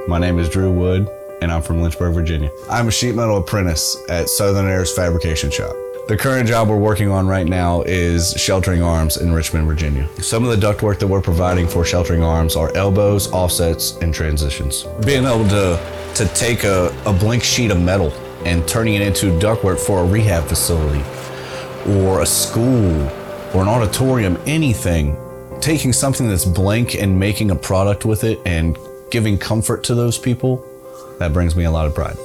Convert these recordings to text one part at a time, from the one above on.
My name is Drew Wood, and I'm from Lynchburg, Virginia. I'm a sheet metal apprentice at Southern Air's fabrication shop. The current job we're working on right now is Shelton Arms in Richmond, Virginia. Some of the ductwork that we're providing for Shelton Arms are elbows, offsets, and transitions. Being able to take a blank sheet of metal and turning it into ductwork for a rehab facility or a school or an auditorium, anything, taking something that's blank and making a product with it and giving comfort to those people, that brings me a lot of pride.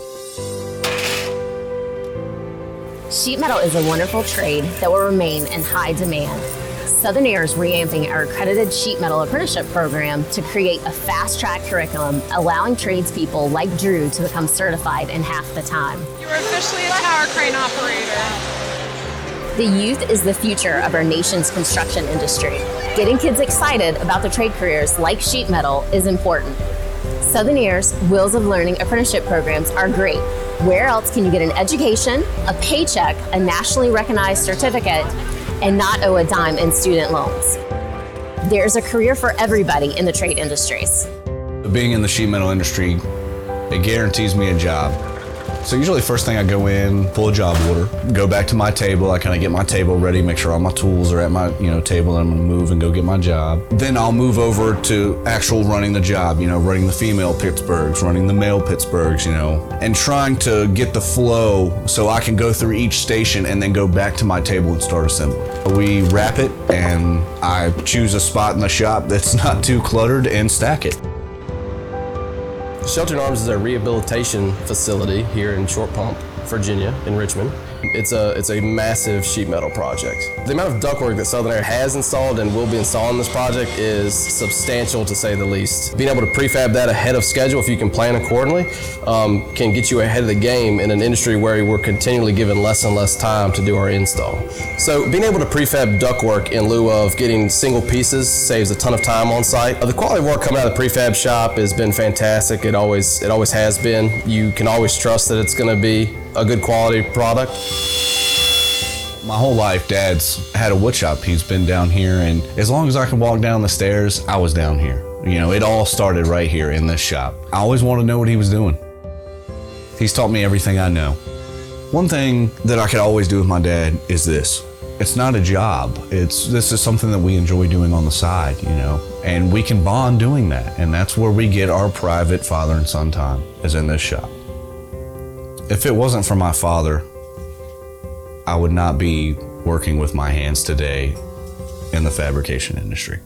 Sheet metal is a wonderful trade that will remain in high demand. Southern Air is revamping our accredited sheet metal apprenticeship program to create a fast-track curriculum, allowing tradespeople like Drew to become certified in half the time. You are officially a tower crane operator. The youth is the future of our nation's construction industry. Getting kids excited about the trade careers like sheet metal is important. Southern Air's Wheels of Learning apprenticeship programs are great. Where else can you get an education, a paycheck, a nationally recognized certificate, and not owe a dime in student loans? There's a career for everybody in the trade industries. Being in the sheet metal industry, it guarantees me a job. So usually first thing I go in, pull a job order, go back to my table, I kind of get my table ready, make sure all my tools are at my table, and I'm gonna move and go get my job. Then I'll move over to actual running the job, running the female Pittsburghs, running the male Pittsburghs, and trying to get the flow so I can go through each station and then go back to my table and start assembly. We wrap it and I choose a spot in the shop that's not too cluttered and stack it. Shelton Arms is a rehabilitation facility here in Short Pump, Virginia, in Richmond. It's a massive sheet metal project. The amount of ductwork that Southern Air has installed and will be installing this project is substantial, to say the least. Being able to prefab that ahead of schedule, if you can plan accordingly, can get you ahead of the game in an industry where we're continually given less and less time to do our install. So being able to prefab ductwork in lieu of getting single pieces saves a ton of time on site. The quality of work coming out of the prefab shop has been fantastic. It always has been. You can always trust that it's going to be a good quality product. My whole life, Dad's had a wood shop. He's been down here, and as long as I could walk down the stairs, I was down here. It all started right here in this shop. I always wanted to know what he was doing. He's taught me everything I know. One thing that I could always do with my dad is this. It's not a job. This is something that we enjoy doing on the side, and we can bond doing that. And that's where we get our private father and son time, is in this shop. If it wasn't for my father, I would not be working with my hands today in the fabrication industry.